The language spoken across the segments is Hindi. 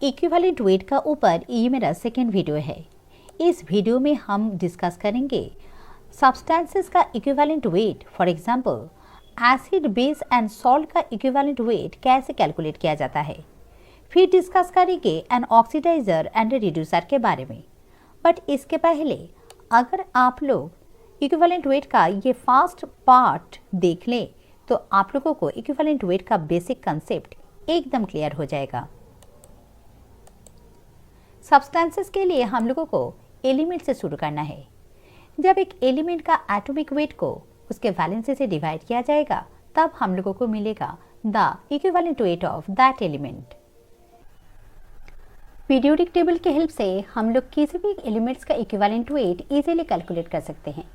इक्विवेलेंट वेट का ऊपर ये मेरा सेकेंड वीडियो है। इस वीडियो में हम डिस्कस करेंगे सब्सटेंसेस का equivalent wait, for example acid, base and salt का इक्विवेलेंट वेट कैसे कैलकुलेट किया जाता है। फिर डिस्कस करेंगे एन ऑक्सीडाइजर एंड रिड्यूसर के बारे में। बट इसके पहले अगर आप लोग इक्विवेलेंट वेट का ये फर्स्ट पार्ट देख लें तो आप लोगों को इक्विवेलेंट वेट का बेसिक कंसेप्ट एकदम क्लियर हो जाएगा। सब्सटेंसेस के लिए हम लोगों को एलिमेंट से शुरू करना है। जब एक एलिमेंट का एटॉमिक वेट को उसके वैलेंसी से डिवाइड किया जाएगा तब हम लोगों को मिलेगा the equivalent weight of that element. Periodic table की हेल्प से हम लोग किसी भी एलिमेंट्स का इक्विवेलेंट वेट इजीली कैलकुलेट कर सकते हैं।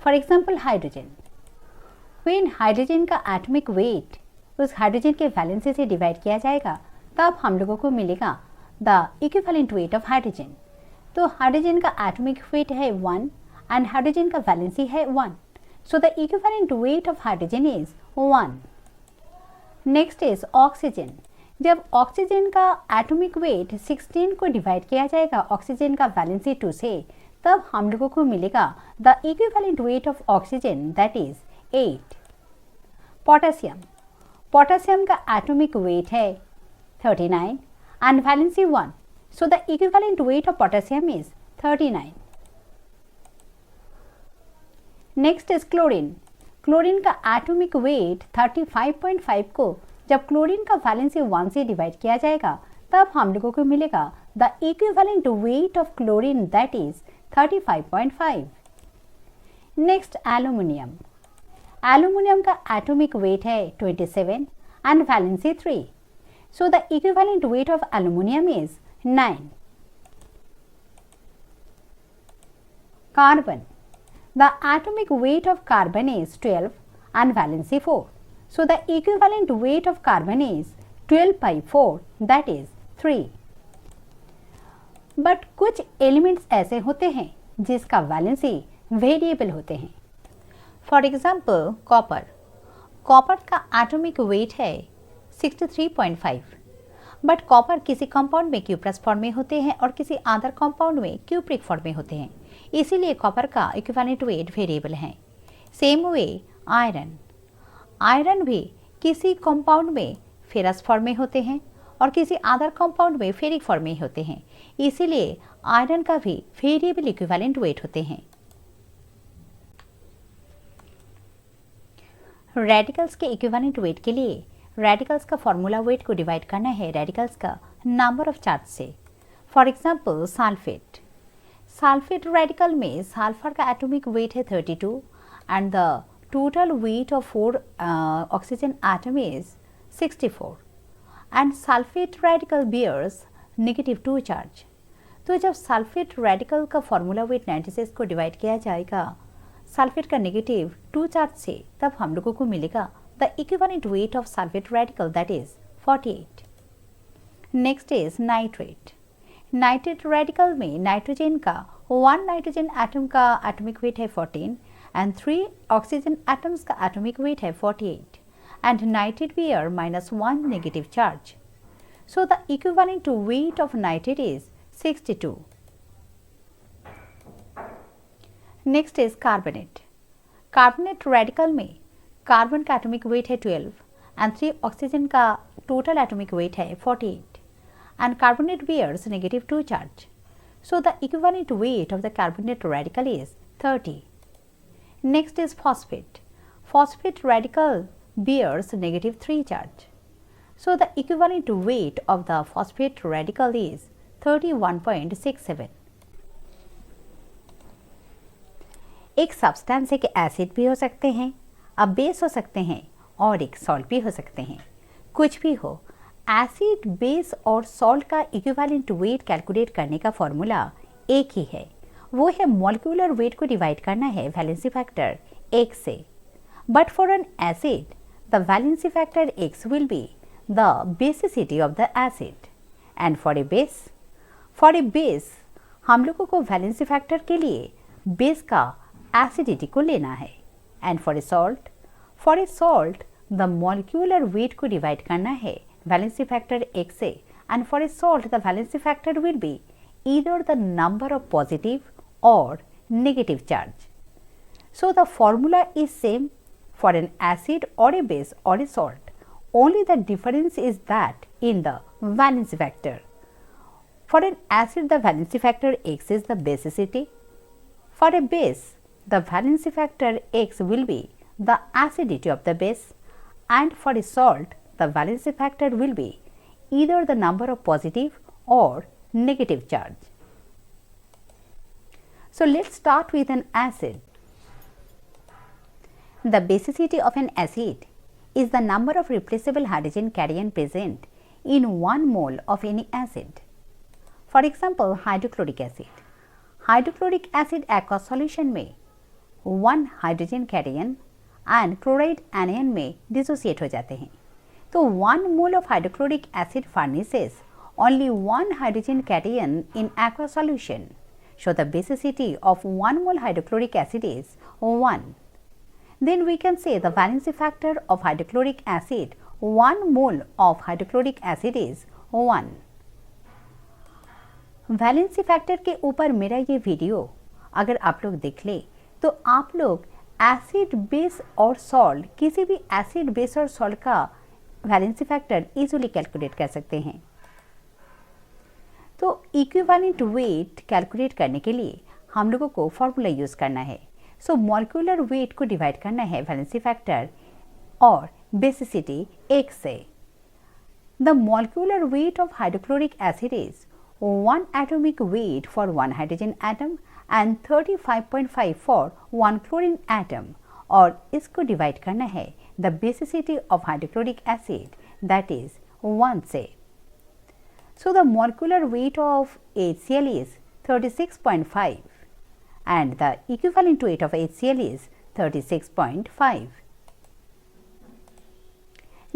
For example hydrogen, when hydrogen का एटॉमिक वेट उस हाइड्रोजन के वैलेंसी से डिवाइड किया जाएगा तब हम लोगों को मिलेगा the equivalent weight of hydrogen. तो हाइड्रोजन का एटॉमिक वेट है 1 एंड हाइड्रोजन का वैलेंसी है 1, सो the equivalent weight of hydrogen is 1। Next is oxygen. जब ऑक्सीजन का एटॉमिक वेट 16 को डिवाइड किया जाएगा ऑक्सीजन का वैलेंसी 2 से, तब हम लोगों को मिलेगा the equivalent weight of oxygen that is 8। Potassium, potassium का एटॉमिक वेट है 39 and valency 1, so the equivalent weight of potassium is 39. Next is chlorine. Chlorine का एटॉमिक वेट 35.5 को जब क्लोरीन का वैलेंसी 1 से डिवाइड किया जाएगा तब हम लोगों को मिलेगा the equivalent weight of chlorine that is 35.5। Next aluminium. Aluminium का एटॉमिक वेट है 27 and valency 3, so the equivalent weight of aluminum is 9. Carbon. The atomic weight of carbon is 12 and valency 4. So the equivalent weight of carbon is 12 by 4, that is 3. But कुछ elements ऐसे होते हैं जिसका valency variable होते हैं। For example, copper. Copper का atomic weight है 63.5, बट कॉपर किसी कंपाउंड में Q+ फॉर्म में होते हैं और किसी अदर कंपाउंड में Q- फॉर्म में होते हैं, इसीलिए कॉपर का इक्विवेलेंट वेट वेरिएबल है। सेम वे आयरन, आयरन भी किसी कंपाउंड में फेरस फॉर्म में होते हैं और किसी अदर कंपाउंड में फेरिक फॉर्म में होते हैं, इसीलिए आयरन का भी वेरिएबल इक्विवेलेंट वेट होते हैं। रेडिकल्स के इक्विवेलेंट वेट के लिए रेडिकल्स का फॉर्मूला वेट को डिवाइड करना है रेडिकल्स का नंबर ऑफ चार्ज से। For example sulphate, sulphate radical में सल्फर का एटॉमिक वेट है 32 and the total weight of 4 oxygen atom is 64 and sulphate radical bears -2 charge. तो जब सल्फेट रेडिकल का फॉर्मूला वेट 96 को डिवाइड किया जाएगा सल्फेट का -2 चार्ज से, तब हम लोगों को मिलेगा the equivalent weight of sulfate radical that is 48. Next is nitrate. Nitrate radical में नाइट्रोजन का 1 नाइट्रोजन एटम का एटॉमिक वेट है 14 and 3 ऑक्सीजन एटम्स का एटॉमिक वेट है 48 and nitrate bear -1 negative charge. So the equivalent weight of nitrate is 62. Next is carbonate. Carbonate radical में कार्बन का एटॉमिक वेट है 12 एंड 3 ऑक्सीजन का टोटल एटॉमिक वेट है 48 and carbonate bears -2 charge. So the equivalent weight of the carbonate radical is 30। Next is phosphate. Phosphate radical bears -3 charge. So the equivalent weight of the phosphate radical is 31.67। एक सब्सटेंस एक एसिड भी हो सकते हैं, अब बेस हो सकते हैं और एक सॉल्ट भी हो सकते हैं। कुछ भी हो, एसिड, बेस और सॉल्ट का इक्विवेलेंट वेट कैलकुलेट करने का फॉर्मूला एक ही है, वो है मॉलिक्यूलर वेट को डिवाइड करना है वैलेंसी फैक्टर x से। But for an acid the valency factor x will be the basicity of the acid and for a base हम लोगों को वैलेंसी फैक्टर के लिए बेस का एसिडिटी को लेना है and for a salt the molecular weight को डिवाइड करना है वैलेंसी फैक्टर x से and for a salt the valency factor will be either the number of positive or negative charge. So the formula is same for an acid or a base or a salt. Only the difference is that in the valency factor. For an acid, the valency factor X is the basicity. For a base, the valency factor X will be the acidity of the base, and for a salt, the valency factor will be either the number of positive or negative charge. So let's start with an acid. The basicity of an acid is the number of replaceable hydrogen cation present in 1 mole of any acid. For example, hydrochloric acid. Hydrochloric acid aqueous solution में 1 hydrogen cation and chloride anion में डिसोसिएट हो जाते हैं. तो 1 mole of hydrochloric acid furnishes only 1 hydrogen cation in aqueous solution. So the basicity of 1 mole hydrochloric acid is 1. Then we can say the valency factor of hydrochloric acid 1 mole of hydrochloric acid is 1. Valency factor के ऊपर मेरा ये वीडियो अगर आप लोग देख ले तो आप लोग एसिड बेस और सॉल्ट किसी भी एसिड बेस और सॉल्ट का वैलेंसी फैक्टर इजीली कैलकुलेट कर सकते हैं. तो इक्विवेलेंट वेट कैलकुलेट करने के लिए हम लोगों को फॉर्मूला यूज करना है. सो मॉलिक्यूलर वेट को डिवाइड करना है वैलेंसी फैक्टर और बेसिसिटी एक से. The molecular weight of hydrochloric acid is 1 atomic weight for 1 hydrogen atom and 35.5 for 1 chlorine atom, और इसको डिवाइड करना है the basicity of hydrochloric acid that is 1 से. So the molecular weight of HCl is 36.5 and the equivalent weight of HCl is 36.5.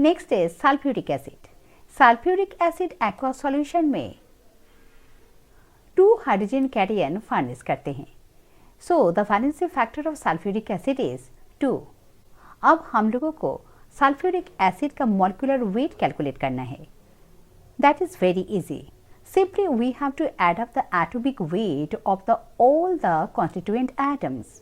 Next is sulfuric acid. Sulfuric acid aqueous solution में 2 hydrogen cation furnish करते हैं. So the valency factor of sulfuric acid is 2. अब हम लोगों को सल्फ्यूरिक एसिड का मॉलिक्यूलर वेट कैलकुलेट करना है. That is very easy. Simply we have to add up the atomic weight of all the constituent atoms.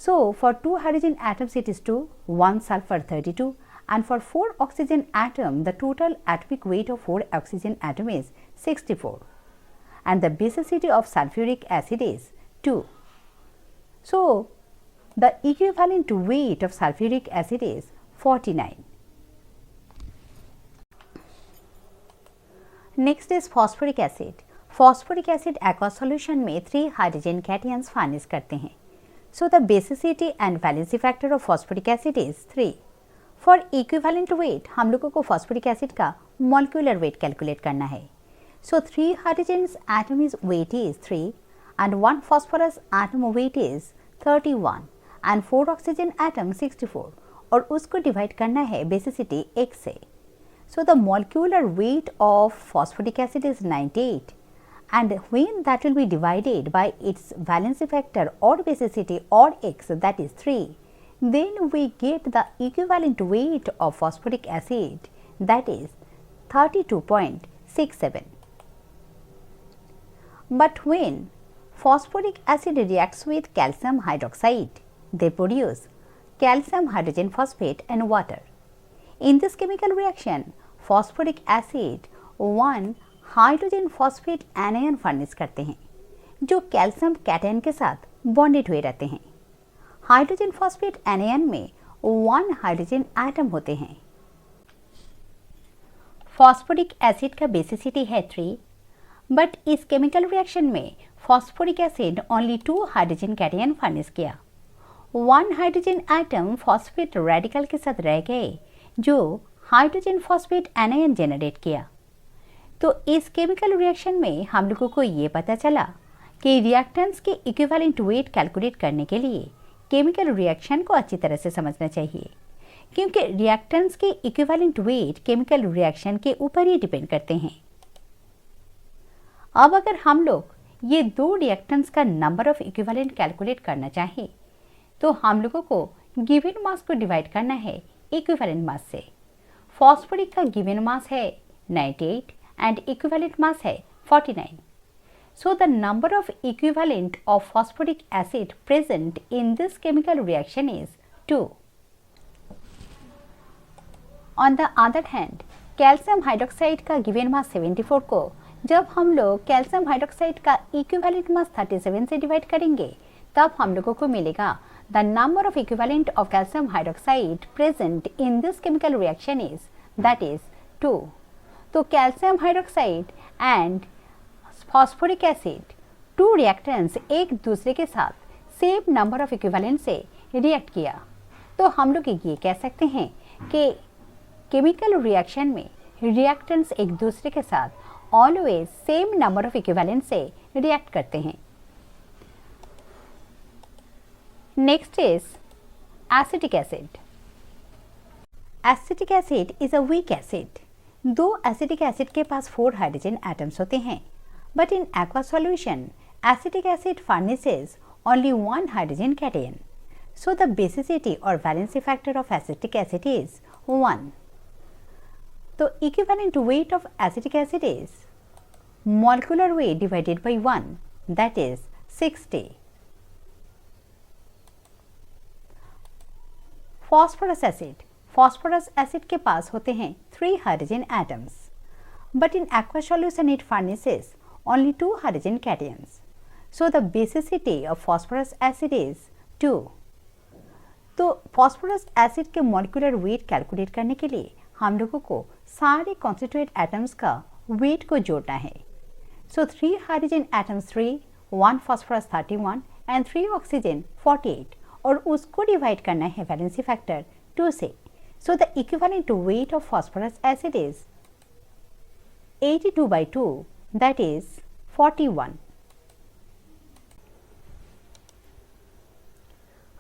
So for 2 hydrogen atoms it is 2, 1 sulfur 32, and for 4 oxygen atom the total atomic weight of 4 oxygen atom is 64. And the basicity of sulfuric acid is 2. So the equivalent weight of sulfuric acid is 49. Next is phosphoric acid. Phosphoric acid aqueous solution में 3 hydrogen cations furnish करते हैं. So the basicity and valency factor of phosphoric acid is 3. For equivalent weight हम लोगों को phosphoric acid का molecular weight calculate करना है. So 3 hydrogen atom is weight is 3 and 1 phosphorus atom weight is 31 and 4 oxygen atom 64, और उसको डिवाइड करना है बेसिसिटी x से. So the molecular weight of phosphoric acid is 98, and when that will be divided by its valency factor or basicity or x, that is 3, then we get the equivalent weight of phosphoric acid, that is 32.67. But when phosphoric acid reacts with calcium hydroxide, they produce calcium hydrogen phosphate and water. In this chemical reaction, phosphoric acid 1 hydrogen phosphate anion furnish करते हैं जो कैल्शियम कैटायन के साथ बॉन्डेड हुए रहते हैं. हाइड्रोजन फॉस्फेट एनायन में 1 हाइड्रोजन एटम होते हैं. फॉस्फोरिक एसिड का बेसिसिटी है 3, बट इस केमिकल रिएक्शन में phosphoric acid only 2 hydrogen cation furnish किया. 1 हाइड्रोजन एटम फॉस्फेट रेडिकल के साथ रह गए जो हाइड्रोजन फॉस्फेट एनायन जनरेट किया. तो इस केमिकल रिएक्शन में हम लोगों को ये पता चला कि रिएक्टेंट्स के इक्विवेलेंट वेट कैलकुलेट करने के लिए केमिकल रिएक्शन को अच्छी तरह से समझना चाहिए, क्योंकि रिएक्टेंट्स के इक्विवेलेंट वेट केमिकल रिएक्शन के ऊपर ही डिपेंड करते हैं. अब अगर हम लोग ये 2 रिएक्टेंट्स का नंबर ऑफ इक्विवेलेंट कैलकुलेट करना चाहें तो हम लोगों को गिवन मास को डिवाइड करना है इक्विवेलेंट मास से. फॉस्फोरिक का गिवन मास है 98 and equivalent mass है 49. So the number of equivalent of phosphoric acid present in this chemical reaction is 2. On the other hand, calcium hydroxide का गिवन मास 74 को जब हम लोग कैल्शियम हाइड्रोक्साइड का इक्विवेलेंट मास 37 से डिवाइड करेंगे तब हम लोगों को मिलेगा the number of equivalent of calcium hydroxide present in this chemical reaction is that is 2. तो calcium hydroxide and phosphoric acid to reactants एक दूसरे के साथ सेम नंबर ऑफ इक्विवेलेंट से रिएक्ट किया तो हम लोग ये कह सकते हैं कि केमिकल रिएक्शन में रिएक्टेंट्स एक दूसरे के साथ always same number of equivalent से रिएक्ट करते हैं. Next is acetic acid. Acetic acid is a weak acid. दो एसिटिक एसिड के पास 4 हाइड्रोजन एटम्स होते हैं, but in aqua solution acetic acid furnishes only 1 hydrogen cation. So the basicity or valency factor of acetic acid is 1. तो equivalent weight of acetic acid is molecular weight divided by 1, that is 60. Phosphorus acid. Phosphorus acid के पास होते हैं 3 hydrogen atoms, but in aqua solution it furnishes only 2 hydrogen cations. So the basicity of phosphorus acid is 2. तो phosphorus acid के molecular weight कैलकुलेट करने के लिए हम लोगों को सारे कॉन्स्टिट्यूएंट एटम्स का वेट को जोड़ना है. सो 3 hydrogen atoms 3, 1 phosphorus 31 and 3 oxygen 48 और उसको डिवाइड करना है वैलेंसी फैक्टर 2 से. So the equivalent weight of phosphorous acid is 82/2, that is 41.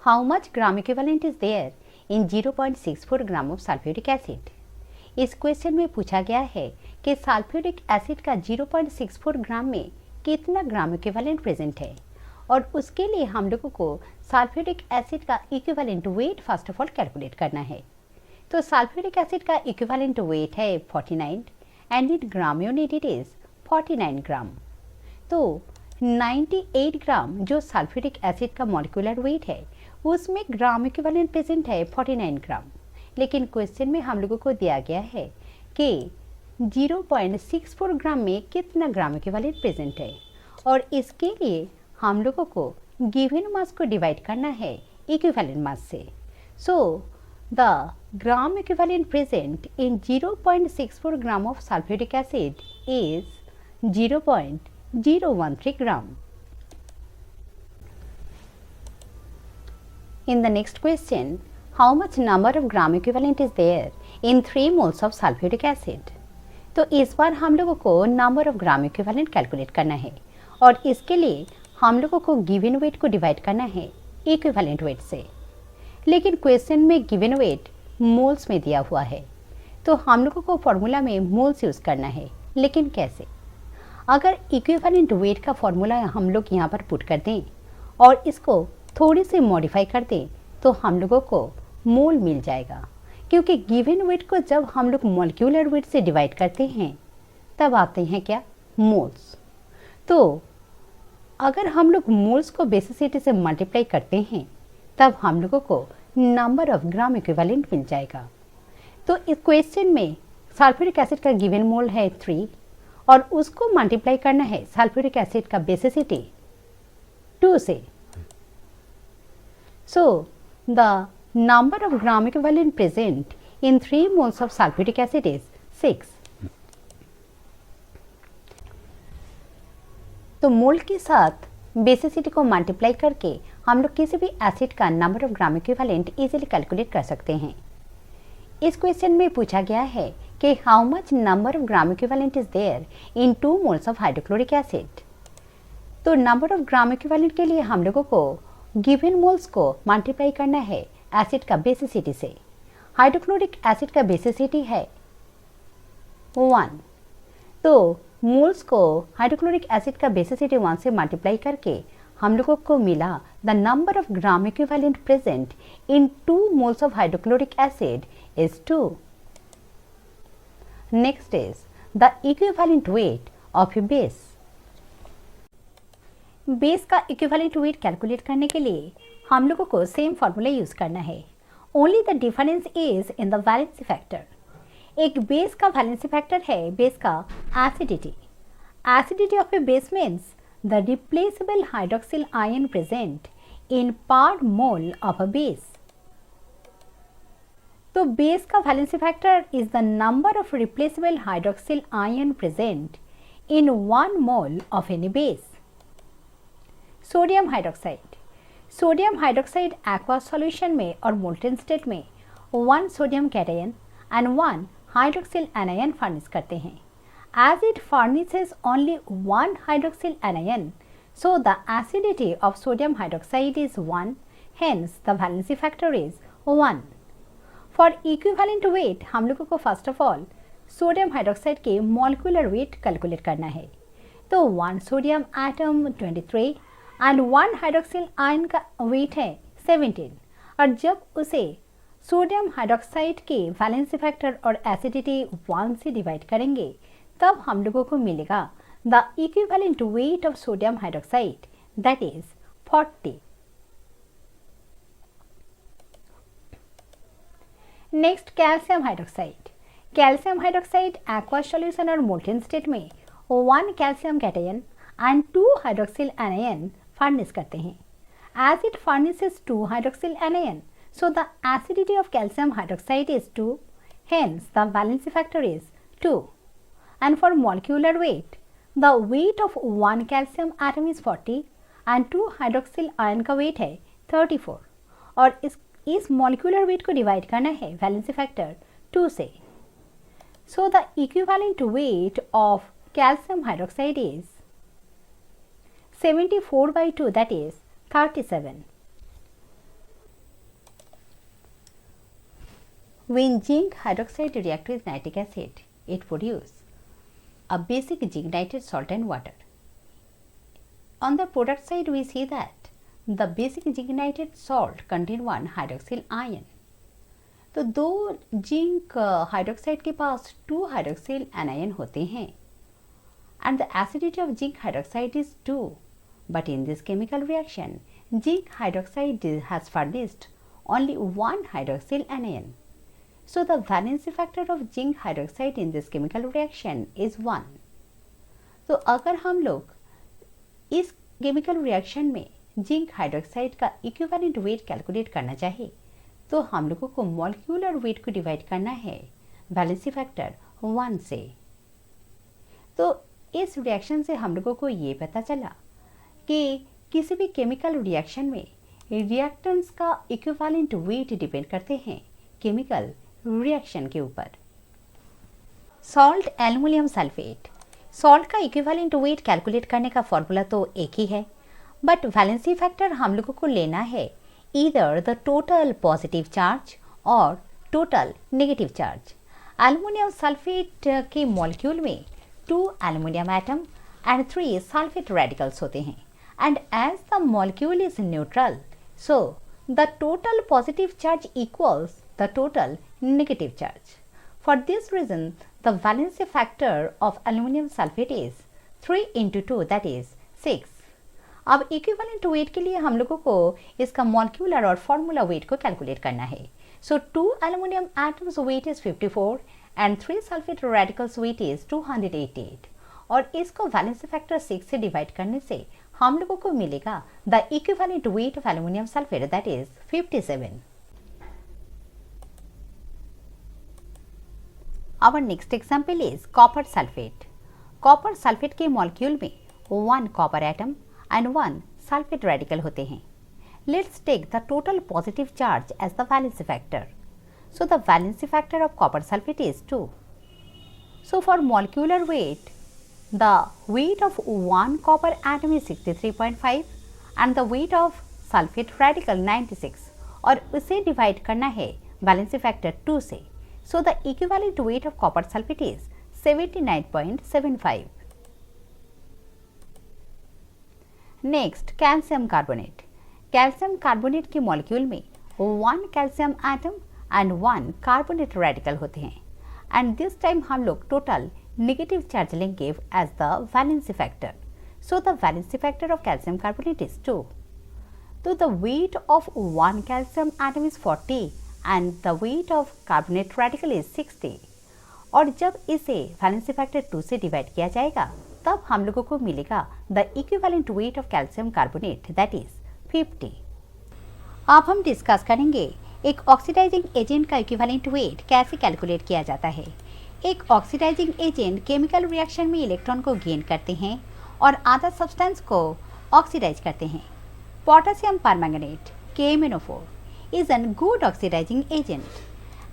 How much gram equivalent is there in 0.64 gram of sulfuric acid? इस क्वेश्चन में पूछा गया है कि सल्फ्यूरिक एसिड का 0.64 ग्राम में कितना ग्राम इक्विवेलेंट प्रेजेंट है और उसके लिए हम लोगों को सल्फ्यूरिक एसिड का equivalent weight first of all calculate करना है. तो सल्फ्यूरिक एसिड का इक्विवेलेंट वेट है 49 and in gram unit it is 49 ग्राम. तो 98 ग्राम जो सल्फ्यूरिक एसिड का मॉलिक्यूलर वेट है उसमें ग्राम इक्विवेलेंट प्रेजेंट है 49 ग्राम. लेकिन क्वेश्चन में हम लोगों को दिया गया है कि 0.64 ग्राम में कितना ग्राम इक्विवेलेंट प्रेजेंट है और इसके लिए हम लोगों को गिवन मास को डिवाइड करना है इक्विवेलेंट मास से. So the gram equivalent present in 0.64 gram of sulphuric acid is 0.013 gram. In the next question, how much number of gram equivalent is there in 3 moles of sulfuric acid? तो इस बार हम लोगों को number of gram equivalent calculate करना है और इसके लिए हम लोगों को गिवन वेट को डिवाइड करना है इक्विवेलेंट वेट से. लेकिन क्वेश्चन में गिवन वेट मोल्स में दिया हुआ है तो हम लोगों को फॉर्मूला में मोल्स यूज़ करना है. लेकिन कैसे? अगर इक्विवेलेंट वेट का फॉर्मूला हम लोग यहाँ पर पुट कर दें और इसको थोड़ी सी मॉडिफाई कर दें तो हम लोगों को मोल मिल जाएगा, क्योंकि गिवन वेट को जब हम लोग मॉलिक्यूलर वेट से डिवाइड करते हैं तब आते हैं क्या? मोल्स. तो अगर हम लोग मोल्स को बेसिसिटी से मल्टीप्लाई करते हैं तब हम लोगों को नंबर ऑफ ग्राम इक्विवेलेंट मिल जाएगा. तो इस क्वेश्चन में सल्फ्यूरिक एसिड का गिवन मोल है 3 और उसको मल्टीप्लाई करना है सल्फ्यूरिक एसिड का बेसिसिटी 2 से. So, the number of gram equivalent present in 3 moles of sulfuric acid is 6. तो मोल के साथ बेसिसिटी को मल्टीप्लाई करके हम लोग किसी भी एसिड का number of gram equivalent easily calculate कर सकते हैं. इस क्वेश्चन में पूछा गया है कि how much number of gram equivalent is there in 2 moles of hydrochloric acid. तो नंबर ऑफ ग्राम इक्विवेलेंट के लिए हम लोगों को गिवन मोल्स को मल्टीप्लाई करना है एसिड का बेसिसिटी से. हाइड्रोक्लोरिक एसिड का बेसिसिटी है 1. तो मोल्स को हाइड्रोक्लोरिक एसिड का बेसिसिटी 1 से मल्टीप्लाई करके हम लोगों को मिला the number of gram equivalent present in 2 moles of hydrochloric acid is 2. Next is the equivalent weight of A base. Base का इक्विवेलेंट वेट कैलकुलेट करने के लिए हम लोगों को सेम फॉर्मूला यूज करना है, only the difference is in the valency factor. एक बेस का वैलेंसी फैक्टर है बेस का acidity. Acidity of A base means the replaceable hydroxyl ion present in पर मोल ऑफ अ बेस। तो बेस का valency factor is the number of replaceable hydroxyl ion present in 1 mole of any base. Sodium hydroxide. Sodium hydroxide aqueous solution में और मोल्टेन स्टेट में 1 sodium cation and 1 hydroxyl anion furnish करते हैं। As it furnishes only 1 hydroxyl anion, so the acidity of sodium hydroxide is 1, hence the valency factor is 1. For equivalent weight हम लोगों को first of all sodium hydroxide के मॉलिक्यूलर वेट कैलकुलेट करना है। तो 1 sodium atom 23 and 1 hydroxyl ion का वेट है 17, और जब उसे सोडियम हाइड्रोक्साइड के वैलेंसी फैक्टर और एसिडिटी 1 से डिवाइड करेंगे तब हम लोगों को मिलेगा the equivalent weight of sodium hydroxide, that is 40। Next calcium hydroxide. Calcium hydroxide aqueous solution और मोल्टेन स्टेट में 1 calcium cation and 2 hydroxyl anion furnish करते हैं। As it furnishes 2 hydroxyl anion, so the acidity of calcium hydroxide is 2, hence the valency factor is 2. And for molecular weight, the weight of 1 calcium atom is 40 and 2 hydroxyl ion का weight है 34, और इस molecular weight को divide करना है valency factor 2 से। So the equivalent weight of calcium hydroxide is 74 by 2, that is 37. When zinc hydroxide reacts with nitric acid, it produces a basic zinc nitrate salt and water. On the product side, we see that the basic zinc nitrate salt contain 1 hydroxyl ion. तो दो जिंक हाइड्रोक्साइड के पास 2 हाइड्रोक्सिल एनायन होते हैं and the acidity of zinc hydroxide is 2. But in this chemical reaction, zinc hydroxide has furnished only 1 hydroxyl anion. So the valency factor of zinc hydroxide in this chemical reaction is 1. तो अगर हम लोग इस केमिकल रिएक्शन में जिंक हाइड्रोक्साइड का इक्विवेलेंट वेट कैलकुलेट करना चाहे तो हम लोगों को मॉलिक्यूलर वेट को डिवाइड करना है वैलेंसी फैक्टर 1 से। तो इस रिएक्शन से हम लोगों को ये पता चला कि किसी भी केमिकल रिएक्शन में रिएक्टेंट्स का इक्विवेलेंट वेट डिपेंड करते हैं केमिकल रिएक्शन के ऊपर। Salt aluminium sulphate. सॉल्ट का इक्विवेलेंट वेट कैलकुलेट करने का फॉर्मूला तो एक ही है, बट वैलेंसी फैक्टर हम लोगों को लेना है either the total positive charge और total negative charge. Aluminium sulphate के मॉलिक्यूल में 2 aluminium atom and 3 sulphate radicals होते हैं, and as the molecule is neutral, so the total positive charge equals the total negative charge. For this reason, the valency factor of aluminum sulfate is 3 into 2, that is 6. अब इक्विवेलेंट वेट के लिए हम लोगों को इसका मॉलिक्यूलर और फॉर्मूला वेट को कैलकुलेट करना है। So 2 aluminium atoms weight is 54 and 3 sulphate radicals weight is 288, और इसको वैलेंसी फैक्टर 6 से डिवाइड करने से हम लोगों को मिलेगा the equivalent weight of aluminium sulphate, that is 57. Our next example is copper sulfate. Copper sulfate के मॉलिक्यूल में 1 copper atom and 1 sulfate radical होते हैं. Let's take the total positive charge as the valency factor. So the valency factor of copper sulfate is 2. So for molecular weight, the weight of 1 copper atom is 63.5 and the weight of sulfate radical 96, और उसे डिवाइड करना है valency factor 2 से. So the equivalent weight of copper sulfate is 79.75. Next, calcium carbonate. Calcium carbonate के मॉलिक्यूल में 1 calcium atom and 1 carbonate radical होते हैं, and this time हम लोग total negative charge linkage as the valency factor. So the valency factor of calcium carbonate is 2. So the weight of one calcium atom is 40 and the weight of carbonate radical is 60. और जब इसे वैलेंसी फैक्टर 2 से डिवाइड किया जाएगा तब हम लोगों को मिलेगा the equivalent weight of calcium carbonate that is 50. अब हम डिस्कस करेंगे एक ऑक्सीडाइजिंग एजेंट का इक्विवेलेंट वेट कैसे कैलकुलेट किया जाता है. एक ऑक्सीडाइजिंग एजेंट केमिकल रिएक्शन में इलेक्ट्रॉन को गेन करते हैं और अदर सब्सटेंस को ऑक्सीडाइज करते हैं. Potassium permanganate KMnO4 is an good oxidising agent.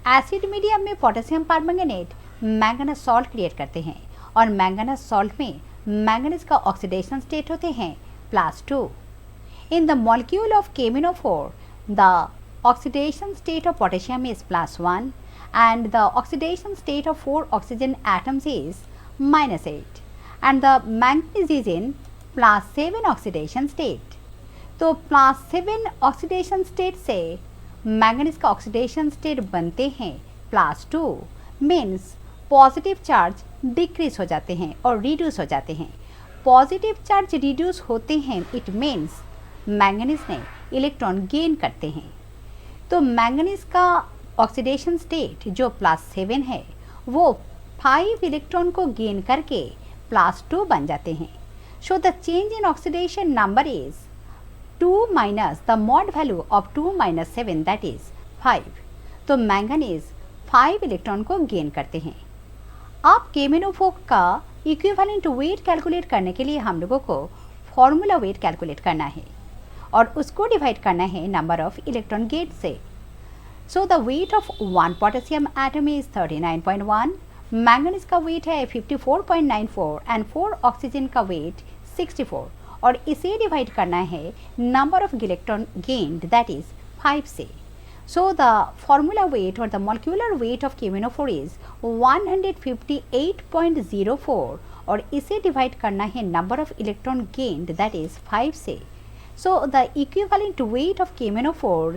Acid medium में potassium permanganate manganese salt create करते हैं और मैंगनीज सॉल्ट में मैंगनीज का ऑक्सीडेशन स्टेट होते हैं +2. In the molecule of KMnO4 the oxidation state of potassium is +1 and the oxidation state of 4 oxygen atoms is -8 and the manganese is in +7 oxidation state. तो +7 oxidation state से मैंगनीज का ऑक्सीडेशन स्टेट बनते हैं +2 मीन्स पॉजिटिव चार्ज डिक्रीज हो जाते हैं और रिड्यूस हो जाते हैं. पॉजिटिव चार्ज रिड्यूस होते हैं इट मीन्स मैंगनीज ने इलेक्ट्रॉन गेन करते हैं. तो मैंगनीज का ऑक्सीडेशन स्टेट जो +7 है वो 5 इलेक्ट्रॉन को गेन करके +2 बन जाते हैं. So the change in oxidation number is 2 minus the mod value of 2 minus 7 that is 5. तो मैंगनीज 5 इलेक्ट्रॉन को गेन करते हैं. अब KMnO4 का इक्विवेलेंट वेट कैलकुलेट करने के लिए हम लोगों को फॉर्मूला वेट कैलकुलेट करना है और उसको डिवाइड करना है नंबर ऑफ इलेक्ट्रॉन गेट से. So the weight of one potassium atom is 39.1, manganese का वेट है 54.94 एंड 4 ऑक्सीजन का वेट 64 और इसे डिवाइड करना है number of electron gained that is 5 से. सो द फॉर्मूला वेट और the molecular weight of KMnO4 is 158.04 और इसे डिवाइड करना है number of electron gained that is 5 से. So the equivalent weight of KMnO4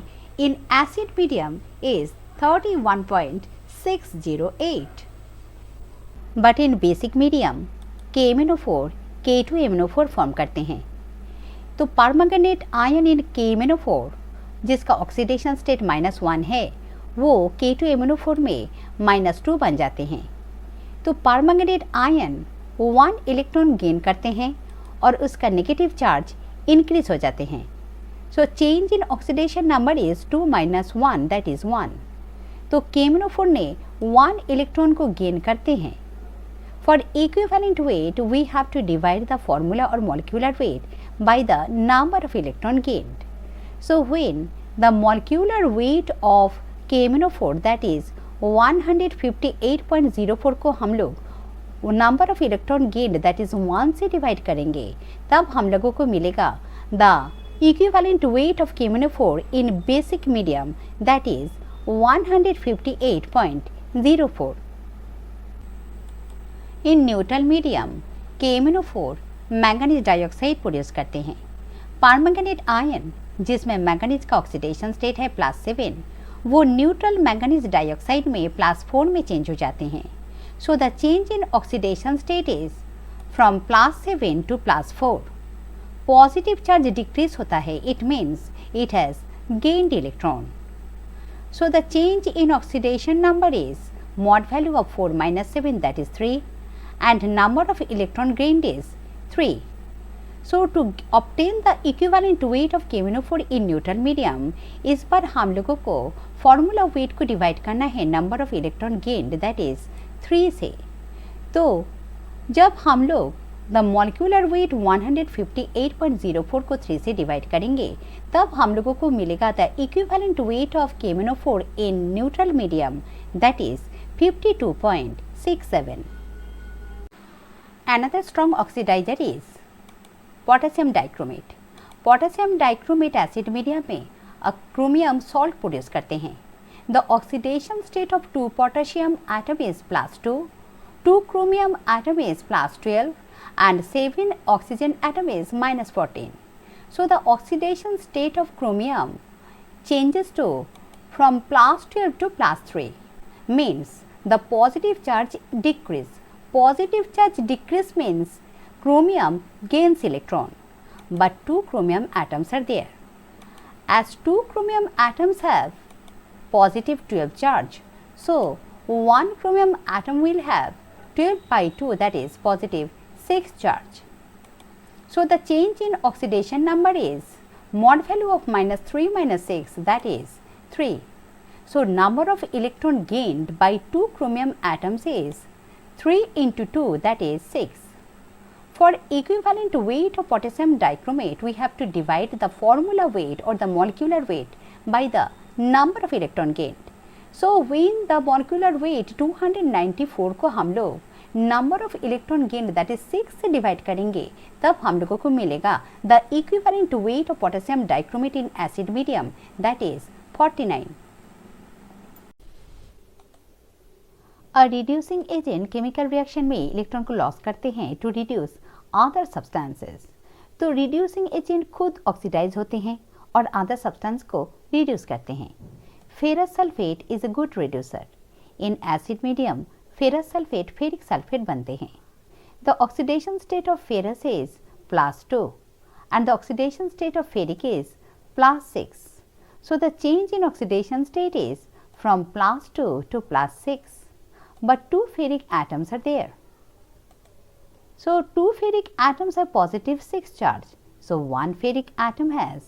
in acid medium is 31.608. But in basic medium, KMnO4 K2MnO4 form करते हैं. तो परमैंगनेट आयन इन KMnO4 जिसका ऑक्सीडेशन स्टेट -1 है वो K2MnO4 में -2 बन जाते हैं. तो परमैंगनेट आयन 1 इलेक्ट्रॉन गेन करते हैं और उसका नेगेटिव चार्ज इंक्रीज हो जाते हैं. So change in oxidation number is 2 minus 1 that is 1. तो KMnO4 ने 1 इलेक्ट्रॉन को गेन करते हैं. For equivalent weight we have to divide the formula और molecular weight by the number of electron gained. So when the molecular weight of KMnO4 that is 158.04 को हम लोग number of electron gained that is 1 से डिवाइड करेंगे तब हम लोगों को मिलेगा the equivalent weight of KMnO4 in basic medium that is 158.04. In neutral medium KMnO4 manganese dioxide produce करते हैं. परमैंगनेट आयन जिसमें मैंगनीज का ऑक्सीडेशन स्टेट है +7 वो न्यूट्रल मैंगनीज डाइऑक्साइड में +4 में चेंज हो जाते हैं. So the change in oxidation state is from +7 to +4. Positive charge decrease होता है. It means it has gained electron. So the change in oxidation number is mod value of 4 minus 7 that is 3 and number of electron gained is 3. So to obtain the equivalent weight of KMnO4 in neutral medium इस पर हम लोगों को फॉर्मूला वेट को डिवाइड करना है number of electron gained that is 3 से. तो जब हम लोग द मॉलिक्यूलर वेट 158.04 को 3 से डिवाइड करेंगे तब हम लोगों को मिलेगा the equivalent weight of KMnO4 in neutral medium that is 52.67. Another strong oxidizer is potassium dichromate. Potassium dichromate acid medium में क्रोमियम सॉल्ट प्रोड्यूस करते हैं. The oxidation state of 2 potassium atom is +2, 2 chromium atom is +12 and 7 oxygen atom is -14. So the oxidation state of chromium changes to from +12 to +3 means the positive charge decrease, positive charge decrease means chromium gains electron, but 2 chromium atoms are there. As 2 chromium atoms have positive 12 charge, so 1 chromium atom will have 12 by 2, that is positive 6 charge. So the change in oxidation number is mod value of -3 - 6, that is 3. So number of electron gained by 2 chromium atoms is 3 into 2, that is 6. For equivalent weight of potassium dichromate, we have to divide the formula weight or the molecular weight by the number of electron gained. So when the molecular weight 294 को हम लोग number of electron gained that is 6 से divide करेंगे, तब हम लोगों को मिलेगा the equivalent weight of potassium dichromate in acid medium, that is 49. A reducing agent chemical reaction में इलेक्ट्रॉन को लॉस करते हैं टू रिड्यूस अदर सब्सटेंसेस. तो रिड्यूसिंग एजेंट खुद ऑक्सीडाइज होते हैं और अदर सब्सटेंस को रिड्यूस करते हैं. Ferrous sulphate is a good reducer. In acid medium ferrous sulphate ferric sulphate बनते हैं. The oxidation state of ferrous is +2 and the oxidation state of ferric is +6. So the change in oxidation state is from +2 to +6. But 2 ferric atoms are there. So 2 ferric atoms have positive 6 charge. So 1 ferric atom has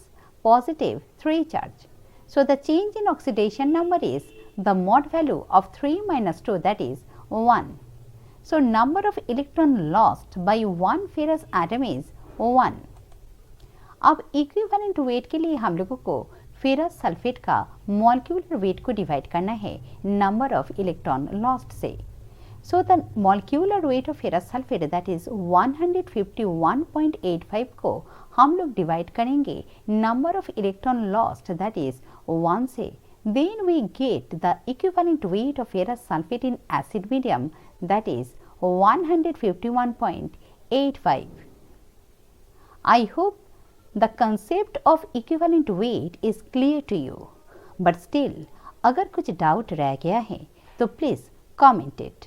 positive 3 charge. So the change in oxidation number is the mod value of 3 minus 2, that is 1. So number of electron lost by 1 ferrous atom is 1. अब इक्विवेलेंट वेट के लिए हम लोगों को फेरस सल्फेट का मॉलिक्यूलर वेट को डिवाइड करना है नंबर ऑफ इलेक्ट्रॉन लॉस्ट से. So the molecular weight of ferrous sulphate that is 151.85 को हम लोग डिवाइड करेंगे number of electron lost that is 1 से. Then we get the equivalent weight of ferrous sulphate in acid medium that is 151.85. I hope the concept of equivalent weight is clear to you, but still अगर कुछ डाउट रह गया है तो प्लीज़ comment it.